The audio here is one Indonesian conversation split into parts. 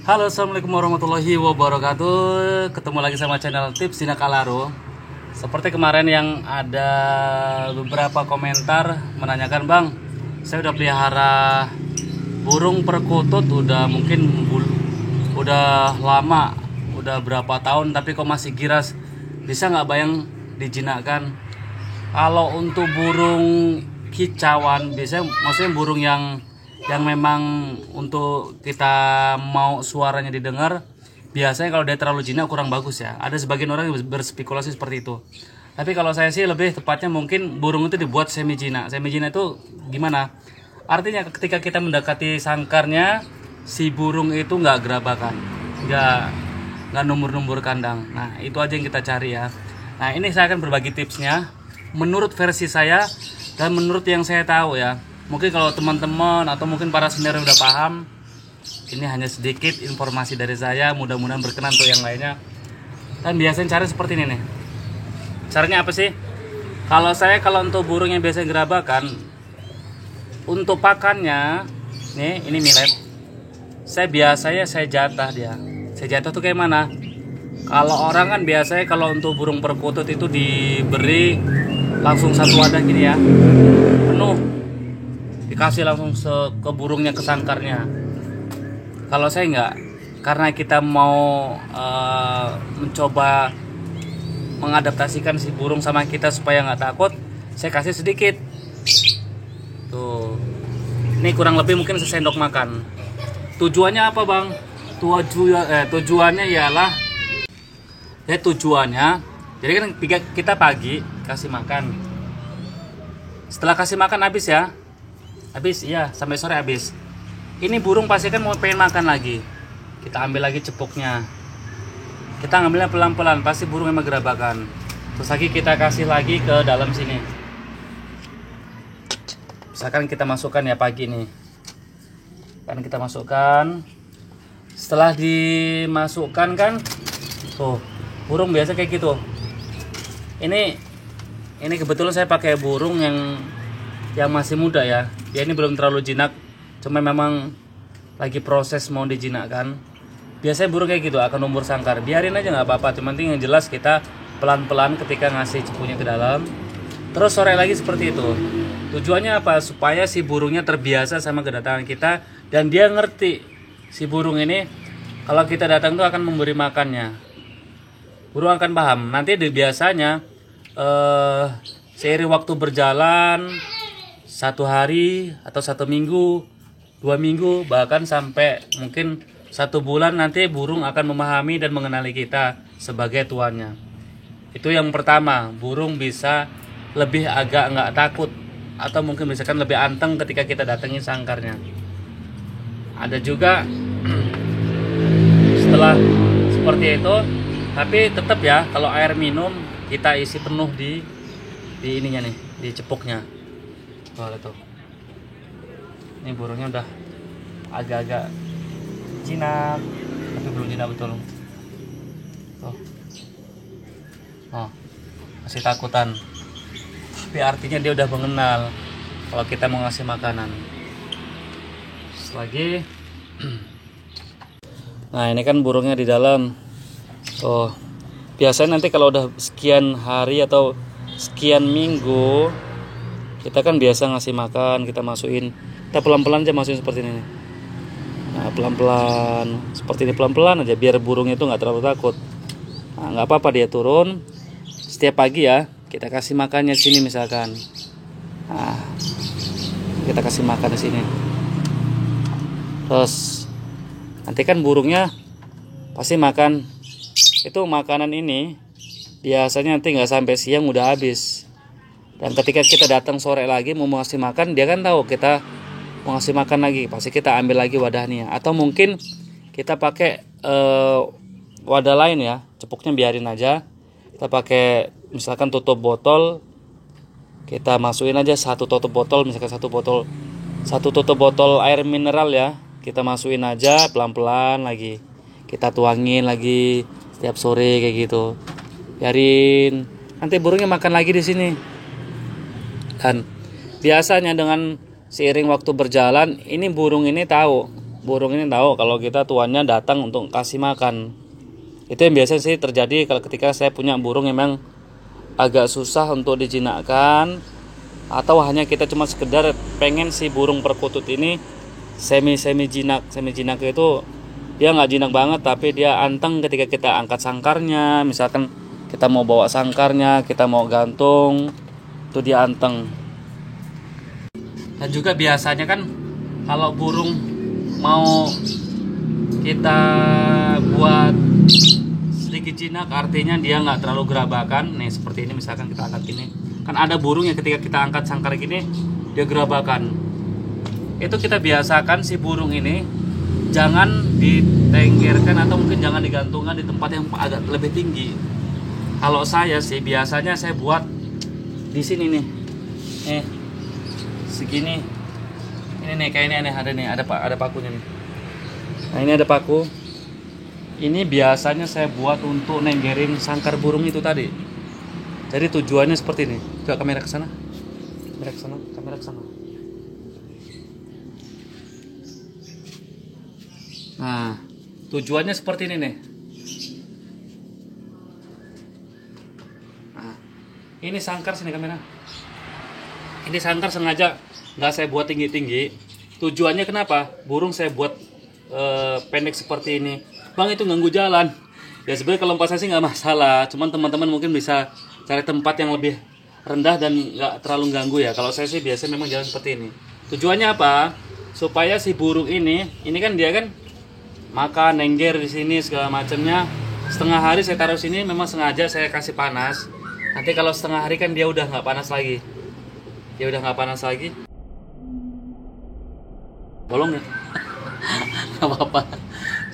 Halo, assalamualaikum warahmatullahi wabarakatuh. Ketemu lagi sama channel Tips Dina Kalaro. Seperti kemarin yang ada beberapa komentar menanyakan, Bang, saya udah pelihara burung perkutut udah udah lama, udah berapa tahun, tapi kok masih giras. Bisa nggak Bayang dijinakkan? Kalau untuk burung kicauan, biasanya maksudnya burung yang memang untuk kita mau suaranya didengar, biasanya kalau dia terlalu jinak kurang bagus ya. Ada sebagian orang yang berspekulasi seperti itu. Tapi kalau saya sih lebih tepatnya mungkin burung itu dibuat semi jinak. Semi jinak itu gimana? Artinya ketika kita mendekati sangkarnya, si burung itu nggak gerabakan, nggak numbur-numbur kandang. Nah, itu aja yang kita cari ya. Nah, ini saya akan berbagi tipsnya menurut versi saya dan menurut yang saya tahu ya. Mungkin kalau teman-teman atau mungkin para senior udah paham, ini hanya sedikit informasi dari saya, mudah-mudahan berkenan untuk yang lainnya. Dan biasanya cari seperti ini nih. Caranya apa sih? Kalau untuk burung yang biasa gerabakan, untuk pakannya, nih ini millet. Saya jatah dia. Saya jatah tuh kayak mana? Kalau orang kan biasanya kalau untuk burung perkutut itu diberi langsung satu wadah gini ya, penuh. Dikasih langsung ke burungnya, ke sangkarnya. Kalau saya enggak, karena kita mau mencoba mengadaptasikan si burung sama kita supaya nggak takut, saya kasih sedikit. Tuh, ini kurang lebih mungkin sesendok makan. Tujuannya apa, Bang? Tujuannya ialah jadi kan kita pagi kasih makan. Setelah kasih makan habis ya, sampai sore habis. Ini burung pasti kan mau pengen makan lagi. Kita ambil lagi cepuknya. Kita ngambilnya pelan-pelan, pasti burung emang gerabakan. Terus lagi kita kasih lagi ke dalam sini. Misalkan kita masukkan ya pagi nih. Kan kita masukkan. Setelah dimasukkan kan, tuh burung biasa kayak gitu. Ini kebetulan saya pakai burung yang masih muda ya. Dia ini belum terlalu jinak, cuma memang lagi proses mau dijinakkan. Biasanya burung kayak gitu akan umur sangkar. Biarin aja nggak apa-apa, cuma yang jelas kita pelan-pelan ketika ngasih cepunya ke dalam. Terus sore lagi seperti itu. Tujuannya apa? Supaya si burungnya terbiasa sama kedatangan kita dan dia ngerti si burung ini kalau kita datang tuh akan memberi makannya. Burung akan paham. Nanti biasanya seiring waktu berjalan, 1 hari atau 1 minggu, 2 minggu, bahkan sampai mungkin 1 bulan, nanti burung akan memahami dan mengenali kita sebagai tuannya. Itu yang pertama, burung bisa lebih agak nggak takut atau mungkin misalkan lebih anteng ketika kita datengin sangkarnya. Ada juga setelah seperti itu, tapi tetap ya kalau air minum kita isi penuh di ininya nih, di cepuknya. Tuh. Ini burungnya udah agak-agak jinak, tapi belum jinak betul. Tuh. Oh, masih takutan. Tapi artinya dia udah mengenal kalau kita mau ngasih makanan. Lagi. Nah, ini kan burungnya di dalam. Tuh. Biasanya nanti kalau udah sekian hari atau sekian minggu, kita kan biasa ngasih makan, kita masukin, kita pelan-pelan aja masukin seperti ini. Nah, pelan-pelan, seperti ini pelan-pelan aja biar burungnya itu nggak terlalu takut. Nah, nggak apa-apa dia turun. Setiap pagi ya, kita kasih makannya di sini misalkan. Nah, kita kasih makan di sini. Terus nanti kan burungnya pasti makan. Itu makanan ini biasanya nanti nggak sampai siang udah habis. Dan ketika kita datang sore lagi mau ngasih makan, dia kan tahu kita mau ngasih makan lagi, pasti kita ambil lagi wadahnya. Atau mungkin kita pakai wadah lain ya, cepuknya biarin aja. Kita pakai misalkan tutup botol, kita masukin aja satu tutup botol, misalkan satu tutup botol air mineral ya, kita masukin aja pelan-pelan lagi. Kita tuangin lagi setiap sore kayak gitu. Biarin, nanti burungnya makan lagi di sini. Dan biasanya dengan seiring waktu berjalan, ini burung ini tahu burung ini tahu kalau kita tuannya datang untuk kasih makan. Itu yang biasa sih terjadi kalau ketika saya punya burung memang agak susah untuk dijinakkan, atau hanya kita cuma sekedar pengen si burung perkutut ini semi jinak itu dia nggak jinak banget tapi dia anteng ketika kita angkat sangkarnya, misalkan kita mau bawa sangkarnya, kita mau gantung, itu dia anteng. Dan juga biasanya kan kalau burung mau kita buat sedikit jinak, artinya dia nggak terlalu gerabakan. Nih seperti ini, misalkan kita angkat gini, kan ada burung yang ketika kita angkat sangkar gini dia gerabakan. Itu kita biasakan si burung ini jangan ditenggerkan atau mungkin jangan digantungkan di tempat yang agak lebih tinggi. Kalau saya sih biasanya saya buat di sini nih, segini. Ini nih kayak ini ada pakunya nih. Nah ini ada paku. Ini biasanya saya buat untuk nenggerin sangkar burung itu tadi. Jadi tujuannya seperti ini. Coba kamera ke sana. Kamera ke sana. Nah, tujuannya seperti ini nih. Nah, ini sangkar sini kamera. Ini sangkar sengaja nggak saya buat tinggi-tinggi. Tujuannya kenapa? Burung saya buat pendek seperti ini. Bang, itu ganggu jalan. Ya sebenarnya kalau pas saya sih nggak masalah. Cuman teman-teman mungkin bisa cari tempat yang lebih rendah dan nggak terlalu ganggu ya. Kalau saya sih biasanya memang jalan seperti ini. Tujuannya apa? Supaya si burung ini kan dia kan makan, nengger di sini segala macamnya. Setengah hari saya taruh sini memang sengaja saya kasih panas. Nanti kalau setengah hari kan dia udah nggak panas lagi. Bolong ya? Nggak apa-apa.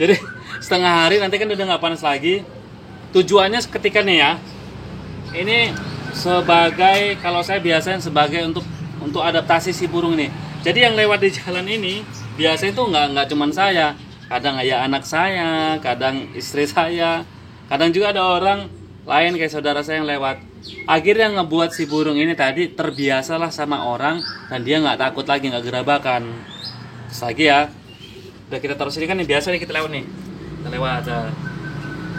Jadi setengah hari nanti kan udah nggak panas lagi. Tujuannya ketika nih ya, ini sebagai, kalau saya biasanya sebagai untuk adaptasi si burung ini. Jadi yang lewat di jalan ini biasanya itu nggak cuman saya. Kadang ayah anak saya, kadang istri saya, kadang juga ada orang lain kayak saudara saya yang lewat. Akhirnya ngebuat si burung ini tadi terbiasalah sama orang dan dia nggak takut lagi, nggak gerabakan. Terus lagi ya, udah kita taruh sini kan nih, biasa nih kita lewat nih. Kita lewat aja.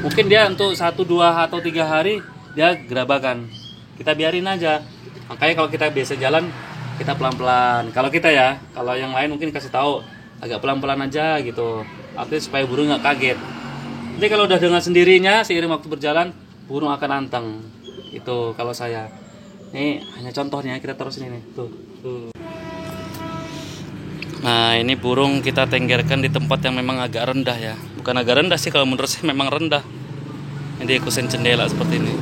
Mungkin dia untuk 1, 2 atau 3 hari dia gerabakan. Kita biarin aja. Makanya kalau kita biasa jalan kita pelan-pelan. Kalau kita ya, kalau yang lain mungkin kasih tahu agak pelan-pelan aja gitu. Artinya supaya burung nggak kaget. Nanti kalau udah dengan sendirinya seiring waktu berjalan burung akan anteng. Itu kalau saya. Ini hanya contohnya, kita taruh sini nih. Tuh. Nah ini burung kita tenggerkan di tempat yang memang agak rendah ya. Bukan agak rendah sih, kalau menurut saya memang rendah. Ini kusen jendela seperti ini.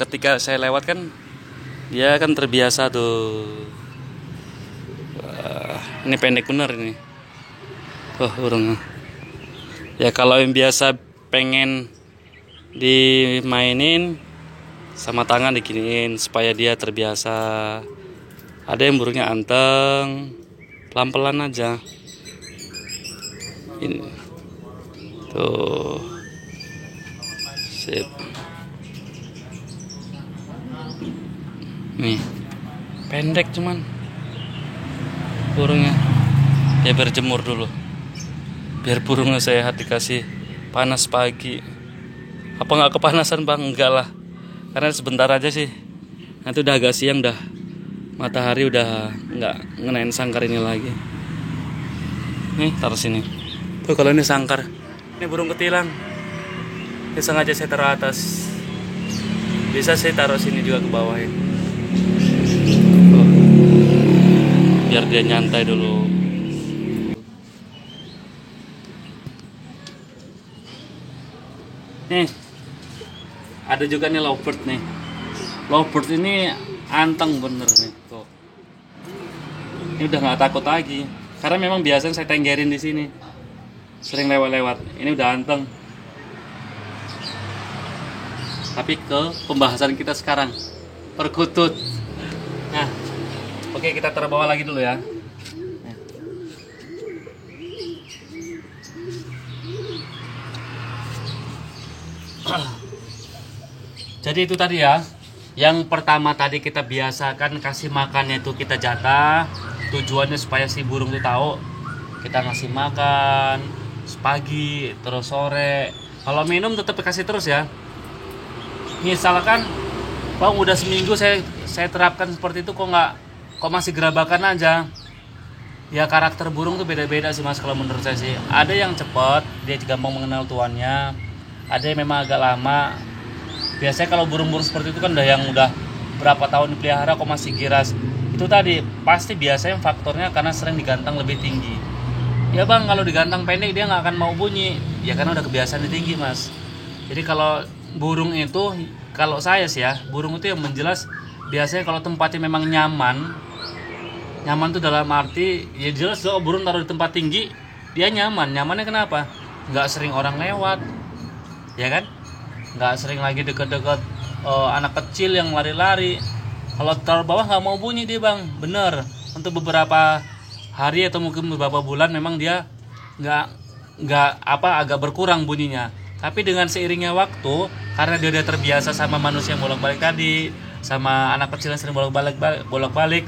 Ketika saya lewat kan dia kan terbiasa tuh. Ini pendek bener ini. Burung. Ya kalau yang biasa pengen dimainin sama tangan diginiin supaya dia terbiasa. Ada yang burungnya anteng, pelan-pelan aja. Ini tuh, sip. Nih, pendek cuman burungnya. Ya berjemur dulu. Biar burungnya sehat, dikasih panas pagi. Apa nggak kepanasan bang? Enggak lah, karena sebentar aja sih. Nanti udah agak siang dah, matahari udah nggak ngenain sangkar ini lagi. Nih taruh sini. Tuh kalau ini sangkar, ini burung ketilang. Ini sengaja saya taruh atas. Bisa saya taruh sini juga ke bawah ya. Tuh. Biar dia nyantai dulu. Nih, ada juga nih lovebird nih. Lovebird ini anteng bener nih. Tuh. Ini udah nggak takut lagi, karena memang biasanya saya tenggerin di sini. Sering lewat-lewat. Ini udah anteng. Tapi ke pembahasan kita sekarang, perkutut. Nah, oke kita taruh bawah lagi dulu ya. Jadi itu tadi ya. Yang pertama tadi kita biasakan kasih makannya itu kita jatah. Tujuannya supaya si burung itu tahu kita ngasih makan pagi terus sore. Kalau minum tetap kasih terus ya. Misalkan bang udah seminggu saya terapkan seperti itu kok masih gerabakan aja. Ya karakter burung tuh beda-beda sih mas kalau menurut saya sih. Ada yang cepat, dia gampang mengenal tuannya. Ada yang memang agak lama. Biasanya kalau burung-burung seperti itu kan udah berapa tahun dipelihara kok masih giras. Itu tadi pasti biasanya faktornya karena sering digantang lebih tinggi. Ya bang, kalau digantang pendek dia nggak akan mau bunyi. Ya karena udah kebiasaan di tinggi mas. Jadi kalau burung itu, kalau saya sih ya, burung itu yang menjelas biasanya kalau tempatnya memang nyaman tuh dalam arti ya jelas kalau burung taruh di tempat tinggi dia nyamannya kenapa? Nggak sering orang lewat, ya kan? Nggak sering lagi deket-deket anak kecil yang lari-lari. Kalau taruh bawah nggak mau bunyi dia bang, bener. Untuk beberapa hari atau mungkin beberapa bulan memang dia agak berkurang bunyinya. Tapi dengan seiringnya waktu, karena dia udah terbiasa sama manusia yang bolak-balik tadi, sama anak kecil yang sering bolak-balik,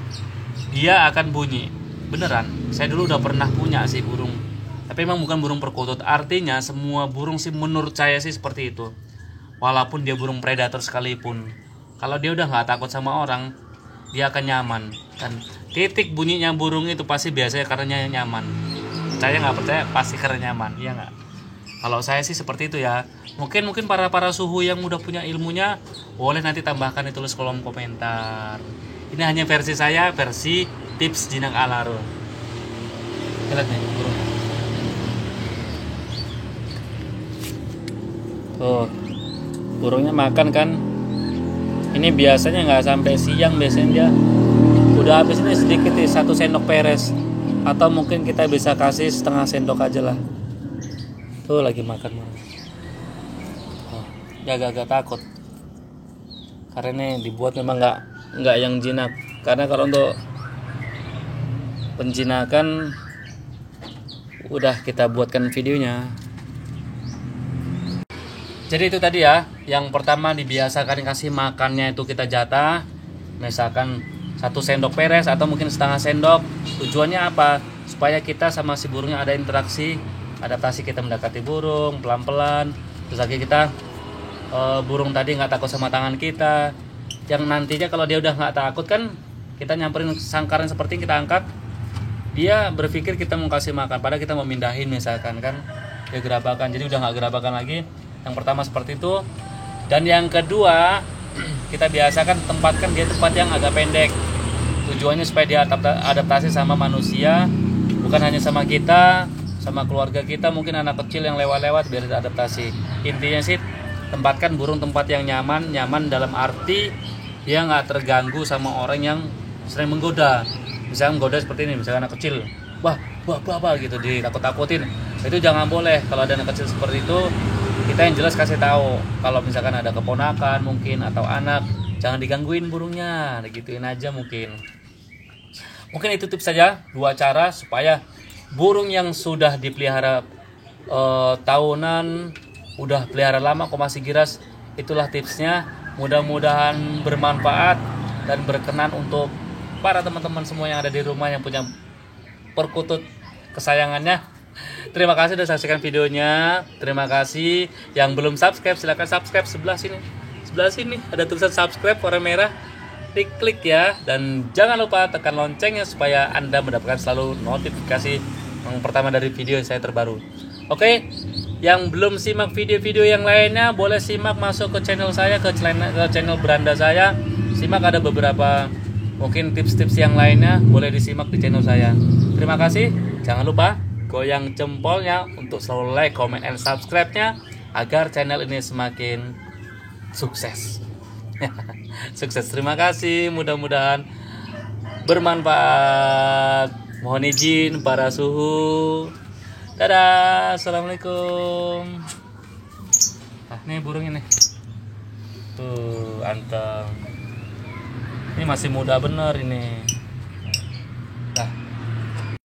dia akan bunyi. Beneran, saya dulu udah pernah punya sih burung. Tapi emang bukan burung perkutut. Artinya semua burung sih menurut saya sih seperti itu. Walaupun dia burung predator sekalipun, kalau dia udah nggak takut sama orang, dia akan nyaman. Dan titik bunyinya burung itu pasti biasanya karena nyaman. Percaya nggak percaya pasti karena nyaman, iya nggak? Kalau saya sih seperti itu ya. Mungkin para suhu yang udah punya ilmunya boleh nanti tambahkan di tulis kolom komentar. Ini hanya versi saya, versi tips jinak alaro. Lihat nih burungnya. Tuh, burungnya makan kan. Ini biasanya nggak sampai siang, biasanya dia udah habis ini sedikit nih, 1 sendok peres. Atau mungkin kita bisa kasih setengah sendok aja lah. Tuh lagi makan. Oh, dia agak-agak takut. Karena ini dibuat memang nggak yang jinak. Karena kalau untuk penjinakan udah kita buatkan videonya. Jadi itu tadi ya, yang pertama dibiasakan kasih makannya itu kita jatah, misalkan 1 sendok peres atau mungkin setengah sendok. Tujuannya apa? Supaya kita sama si burungnya ada interaksi, adaptasi, kita mendekati burung pelan-pelan. Terus lagi kita burung tadi nggak takut sama tangan kita. Yang nantinya kalau dia udah nggak takut kan, kita nyamperin sangkaran seperti yang kita angkat, dia berpikir kita mau kasih makan, padahal kita mau mindahin misalkan kan, dia gerabakan, jadi udah nggak gerabakan lagi. Yang pertama seperti itu. Dan yang kedua, kita biasakan tempatkan dia tempat yang agak pendek. Tujuannya supaya dia adaptasi sama manusia, bukan hanya sama kita, sama keluarga kita, mungkin anak kecil yang lewat-lewat biar adaptasi. Intinya sih tempatkan burung tempat yang nyaman dalam arti dia nggak terganggu sama orang yang sering menggoda. Misalnya menggoda seperti ini, misalnya anak kecil, wah gitu, ditakut-takutin. Itu jangan boleh. Kalau ada anak kecil seperti itu, kita yang jelas kasih tahu. Kalau misalkan ada keponakan mungkin atau anak, jangan digangguin burungnya, digituin aja mungkin. Mungkin itu tips saja, 2 cara supaya burung yang sudah dipelihara tahunan, udah pelihara lama kok masih giras. Itulah tipsnya. Mudah-mudahan bermanfaat dan berkenan untuk para teman-teman semua yang ada di rumah yang punya perkutut kesayangannya. Terima kasih sudah saksikan videonya. Terima kasih. Yang belum subscribe silahkan subscribe. Sebelah sini ada tulisan subscribe warna merah, klik ya. Dan jangan lupa tekan loncengnya supaya Anda mendapatkan selalu notifikasi yang pertama dari video saya terbaru. Oke, yang belum simak video-video yang lainnya boleh simak, masuk ke channel saya, ke channel beranda saya. Simak, ada beberapa mungkin tips-tips yang lainnya boleh disimak di channel saya. Terima kasih. Jangan lupa goyang jempolnya untuk selalu like, comment, and subscribe-nya agar channel ini semakin sukses. Sukses. Terima kasih. Mudah-mudahan bermanfaat. Mohon izin para suhu. Dadah. Assalamualaikum. Nih burungnya nih. Tuh, anteng. Ini masih muda bener ini.